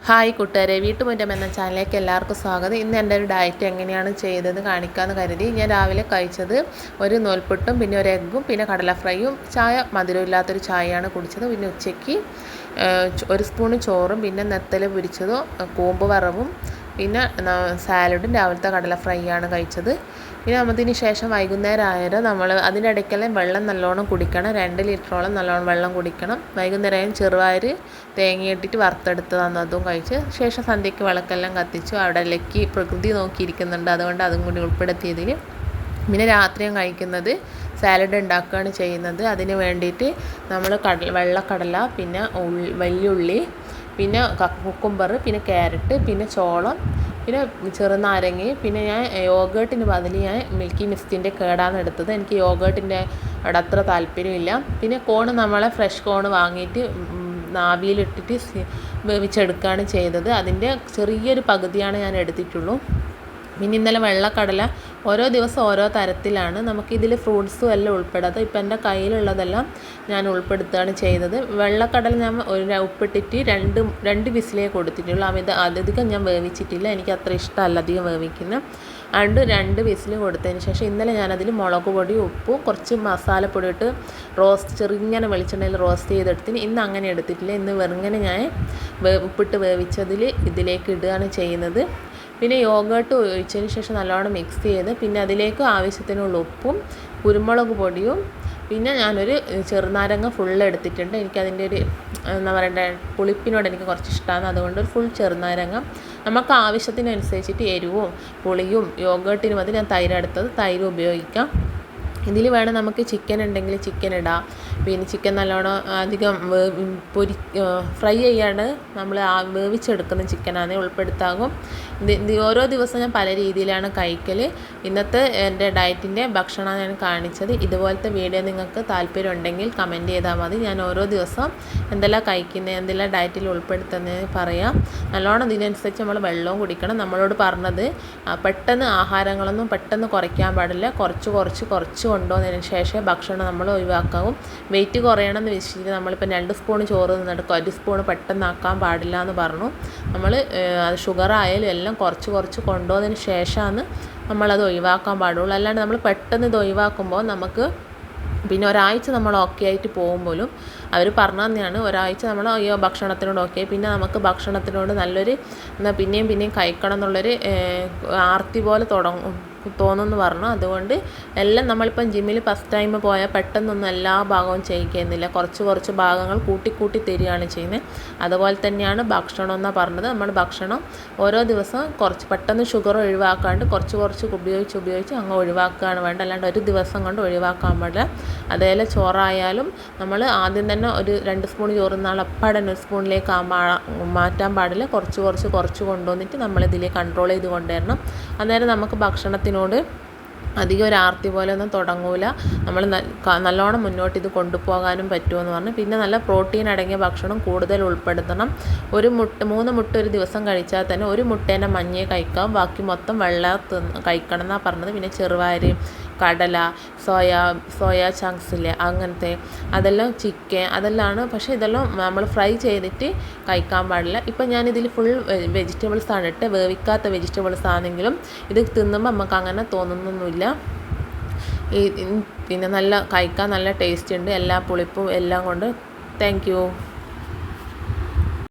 Hi കൂട്ടുകാരെ, വീട്ടുമുറ്റം എന്ന ചാനലിലേക്ക് എല്ലാവർക്കും സ്വാഗതം. ഇന്ന് എൻ്റെ ഒരു ഡയറ്റ് എങ്ങനെയാണ് ചെയ്തത് കാണിക്കാമെന്ന് കരുതി. ഞാൻ രാവിലെ കഴിച്ചത് ഒരു നൂൽപുട്ടും പിന്നെ ഒരു എഗ്ഗും പിന്നെ കടല ഫ്രൈയും ചായ മധുരമില്ലാത്തൊരു ചായയാണ് കുടിച്ചത്. പിന്നെ ഉച്ചയ്ക്ക് ഒരു സ്പൂണ് ചോറും പിന്നെ നെത്തൽ പൊരിച്ചതും കൂമ്പ് വറവും പിന്നെ സാലഡും രാവിലത്തെ കടല ഫ്രൈ ആണ് കഴിച്ചത്. പിന്നെ അതിന് ശേഷം വൈകുന്നേരം ആയാലും നമ്മൾ അതിൻ്റെ ഇടയ്ക്കെല്ലാം വെള്ളം നല്ലോണം കുടിക്കണം. 2 ലിറ്ററോളം നല്ലോണം വെള്ളം കുടിക്കണം. വൈകുന്നേരം ചെറുപയർ തേങ്ങയിട്ടിട്ട് വറുത്തെടുത്തതാണ്, അതും കഴിച്ച് ശേഷം സന്ധ്യയ്ക്ക് വിളക്കെല്ലാം കത്തിച്ചു. അവിടെ ലക്കി പ്രകൃതി നോക്കിയിരിക്കുന്നുണ്ട്, അതുകൊണ്ട് അതും കൂടി ഉൾപ്പെടുത്തിയതിൽ. പിന്നെ രാത്രിയും കഴിക്കുന്നത് സാലഡ് ഉണ്ടാക്കുകയാണ് ചെയ്യുന്നത്. അതിന് വേണ്ടിയിട്ട് നമ്മൾ വെള്ളക്കടല പിന്നെ വലിയുള്ളി പിന്നെ കുക്കുംബർ പിന്നെ ക്യാരറ്റ് പിന്നെ ചോളം പിന്നെ ചെറുനാരങ്ങ പിന്നെ ഞാൻ യോഗേർട്ടിന് ബദൽ ഞാൻ മിൽക്കി മിസ്റ്റിൻ്റെ കേടാണ് എടുത്തത്. എനിക്ക് യോഗേർട്ടിൻ്റെ അവിടെ അത്ര താല്പര്യമില്ല. പിന്നെ കോണ് നമ്മളെ ഫ്രഷ് കോണ് വാങ്ങിയിട്ട് ആവിയിലിട്ടിട്ട് വേവിച്ചെടുക്കുകയാണ് ചെയ്തത്. അതിൻ്റെ ചെറിയൊരു പകുതിയാണ് ഞാൻ എടുത്തിട്ടുള്ളൂ. പിന്നെ ഇന്നലെ വെള്ളക്കടല ഓരോ ദിവസം ഓരോ തരത്തിലാണ്. നമുക്കിതിൽ ഫ്രൂട്ട്സും എല്ലാം ഉൾപ്പെടാതെ ഇപ്പം എൻ്റെ കയ്യിലുള്ളതെല്ലാം ഞാൻ ഉൾപ്പെടുത്തുകയാണ് ചെയ്തത്. വെള്ളക്കടല ഞാൻ ഉപ്പിട്ടിട്ട് രണ്ട് വിസിലേ കൊടുത്തിട്ടുള്ളൂ. അധികം ഞാൻ വേവിച്ചിട്ടില്ല, എനിക്ക് അത്ര ഇഷ്ടമല്ല അധികം വേവിക്കുന്നത്. അതുകൊണ്ട് 2 വിസിൽ കൊടുത്തതിന് ശേഷം ഇന്നലെ ഞാനതിൽ മുളക് പൊടി ഉപ്പും കുറച്ച് മസാലപ്പൊടി ഇട്ട് ചെറുങ്ങനെ വെളിച്ചെണ്ണയിൽ റോസ്റ്റ് ചെയ്തെടുത്തിന്. ഇന്ന് അങ്ങനെ എടുത്തിട്ടില്ല, ഇന്ന് വെറുങ്ങനെ ഞാൻ ഉപ്പിട്ട് വേവിച്ചതിൽ ഇതിലേക്ക് ഇടുകയാണ് ചെയ്യുന്നത്. പിന്നെ യോഗേർട്ട് ഒഴിച്ചതിന് ശേഷം നല്ലോണം മിക്സ് ചെയ്ത് പിന്നെ അതിലേക്ക് ആവശ്യത്തിനുള്ള ഉപ്പും കുരുമുളക് പൊടിയും പിന്നെ ഞാനൊരു ചെറുനാരങ്ങ ഫുള്ള് എടുത്തിട്ടുണ്ട്. എനിക്കതിൻ്റെ ഒരു എന്താ പറയണ്ടേ പുളിപ്പിനോട് എനിക്ക് കുറച്ച് ഇഷ്ടമാണ്, അതുകൊണ്ട് ഒരു ഫുൾ ചെറുനാരങ്ങ. നമുക്ക് ആവശ്യത്തിനനുസരിച്ചിട്ട് എരിവും പുളിയും യോഗേർട്ടിനും അത് ഞാൻ തൈര് എടുത്തത് തൈര് ഉപയോഗിക്കാം. ഇതിൽ വേണം നമുക്ക് ചിക്കൻ ഉണ്ടെങ്കിൽ ചിക്കൻ ഇടാം. പിന്നെ ചിക്കൻ നല്ലോണം അധികം ഫ്രൈ ചെയ്യാണ്ട് നമ്മൾ വേവിച്ചെടുക്കുന്ന ചിക്കനാണ് ഉൾപ്പെടുത്താകും. ഓരോ ദിവസം ഞാൻ പല രീതിയിലാണ് കഴിക്കൽ. ഇന്നത്തെ എൻ്റെ ഡയറ്റിൻ്റെ ഭക്ഷണം ഞാൻ കാണിച്ചത്. ഇതുപോലത്തെ വീഡിയോ നിങ്ങൾക്ക് താല്പര്യം ഉണ്ടെങ്കിൽ കമൻറ്റ് ചെയ്താൽ മതി. ഞാൻ ഓരോ ദിവസം എന്തെല്ലാം കഴിക്കുന്നത് എന്തെല്ലാം ഡയറ്റിൽ ഉൾപ്പെടുത്തുന്നത് പറയാം. നല്ലോണം ഇതിനനുസരിച്ച് നമ്മൾ വെള്ളവും കുടിക്കണം. നമ്മളോട് പറഞ്ഞത് പെട്ടെന്ന് ആഹാരങ്ങളൊന്നും പെട്ടെന്ന് കുറയ്ക്കാൻ പാടില്ല, കുറച്ച് കൊണ്ടുവന്നതിന് ശേഷം ഭക്ഷണം നമ്മൾ ഒഴിവാക്കാവും. വെയിറ്റ് കുറയണമെന്ന് വെച്ചിട്ട് നമ്മളിപ്പോൾ 2 സ്പൂൺ ചോറ് നിന്നെടുക്കും, 1 സ്പൂൺ പെട്ടെന്ന് ആക്കാൻ പാടില്ല എന്ന് പറഞ്ഞു. നമ്മൾ അത് ഷുഗർ ആയാലും എല്ലാം കുറച്ച് കൊണ്ടുവന്നതിന് ശേഷമാണ് നമ്മളത് ഒഴിവാക്കാൻ പാടുള്ളൂ. അല്ലാണ്ട് നമ്മൾ പെട്ടെന്ന് ഇത് ഒഴിവാക്കുമ്പോൾ നമുക്ക് പിന്നെ ഒരാഴ്ച നമ്മൾ ഓക്കെ ആയിട്ട് പോകുമ്പോഴും അവർ പറഞ്ഞു തന്നെയാണ്, ഒരാഴ്ച നമ്മൾ ഭക്ഷണത്തിനോട് ഓക്കെ പിന്നെ നമുക്ക് ഭക്ഷണത്തിനോട് നല്ലൊരു പിന്നെയും കഴിക്കണം എന്നുള്ളൊരു ആർത്തി പോലെ തോന്നുമെന്ന് പറഞ്ഞു. അതുകൊണ്ട് എല്ലാം നമ്മളിപ്പം ജിമ്മിൽ ഫസ്റ്റ് ടൈം പോയാൽ പെട്ടെന്നൊന്നും എല്ലാ ഭാഗവും ചെയ്യിക്കുന്നില്ല, കുറച്ച് ഭാഗങ്ങൾ കൂട്ടി തരികയാണ് ചെയ്യുന്നത്. അതുപോലെ തന്നെയാണ് ഭക്ഷണം എന്നാണ് പറഞ്ഞത്. നമ്മൾ ഭക്ഷണം ഓരോ ദിവസം പെട്ടെന്ന് ഷുഗർ ഒഴിവാക്കാണ്ട് കുറച്ച് ഉപയോഗിച്ച് അങ്ങ് ഒഴിവാക്കുകയാണ് വേണ്ട, അല്ലാണ്ട് ഒരു ദിവസം കൊണ്ട് ഒഴിവാക്കാൻ പാടില്ല. അതേപോലെ ചോറായാലും നമ്മൾ ആദ്യം തന്നെ ഒരു 2 സ്പൂൺ ചോറ് നാളെ അപ്പാടെ 1 സ്പൂണിലേക്ക് മാറ്റാൻ പാടില്ല. കുറച്ച് കൊണ്ടുവന്നിട്ട് നമ്മളിതിൽ കൺട്രോൾ ചെയ്ത് കൊണ്ടുവരണം. അന്നേരം നമുക്ക് ഭക്ഷണത്തിനോട് അധികം ഒരു ആർത്തി പോലെ ഒന്നും തുടങ്ങൂല. നമ്മൾ നല്ലോണം മുന്നോട്ട് ഇത് കൊണ്ടുപോകാനും പറ്റുമെന്ന് പറഞ്ഞു. പിന്നെ നല്ല പ്രോട്ടീൻ അടങ്ങിയ ഭക്ഷണം കൂടുതൽ ഉൾപ്പെടുത്തണം. 3 മുട്ട ഒരു ദിവസം കഴിച്ചാൽ തന്നെ 1 മുട്ടേൻ്റെ മഞ്ഞയെ കഴിക്കാം, ബാക്കി മൊത്തം വെള്ളം കഴിക്കണം എന്നാണ് പറഞ്ഞത്. പിന്നെ ചെറുപയർ കടല സോയ ചങ്ക്സില്ലേ അങ്ങനത്തെ അതെല്ലാം ചിക്കൻ അതെല്ലാമാണ്. പക്ഷേ ഇതെല്ലാം നമ്മൾ ഫ്രൈ ചെയ്തിട്ട് കഴിക്കാൻ പാടില്ല. ഇപ്പം ഞാനിതിൽ ഫുൾ വെജിറ്റബിൾസാണ് ഇട്ട്, വേവിക്കാത്ത വെജിറ്റബിൾസ് ആണെങ്കിലും ഇത് തിന്നുമ്പോൾ നമുക്ക് അങ്ങനെ തോന്നുന്നൊന്നുമില്ല. പിന്നെ കഴിക്കാൻ നല്ല ടേസ്റ്റ് ഉണ്ട്, എല്ലാ പുളിപ്പും എല്ലാം കൊണ്ട്. Thank you.